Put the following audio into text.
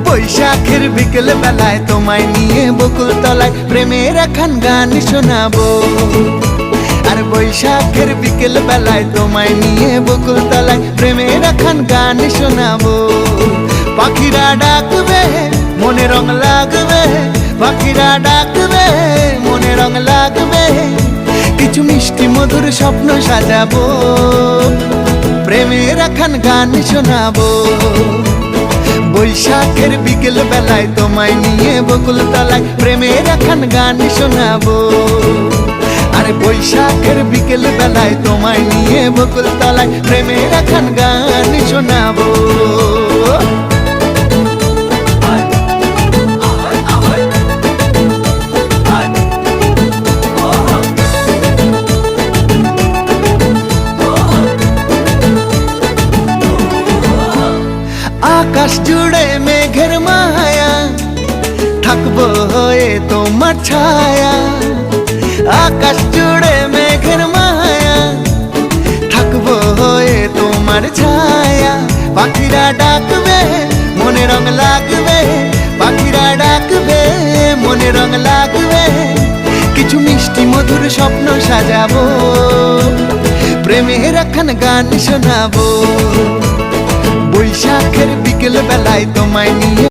বৈশাখের বিকেল বেলায় তোমায় নিয়ে বকুল তলায় প্রেমের একখান গান শোনাবো। আর বৈশাখের বিকেল বেলায় তোমায় নিয়ে বকুল তলায় প্রেমের একখান গান শোনাবো। পাখিরা ডাকবে মনে রং লাগবে, পাখিরা ডাকবে মনে রং লাগবে, কিছু মিষ্টি মধুর স্বপ্ন সাজাবো, প্রেমের একখান গান শোনাবো। বৈশাখের বিকেল বেলায় তোমায় নিয়ে বকুল তলায় প্রেমের একখান গান শোনাবো। আরে বৈশাখের বিকেল বেলায় তোমায় নিয়ে বকুল তলায় প্রেমের একখান গান শোনাবো। আকাশ জুড়ে মেঘের মায়া, থাকবো হয়ে তোমার ছায়া। আকাশ জুড়ে মেঘের মায়া, থাকবো হয়ে তোমার ছায়া। পাখিরা ডাকবে মনে রং লাগবে, পাখিরা ডাকবে মনে রং লাগবে, কিছু মিষ্টি মধুর স্বপ্ন সাজাবো, প্রেমের একখান গান শোনাবো। বৈশাখের বিকেল বেলায় তোমায় নিয়ে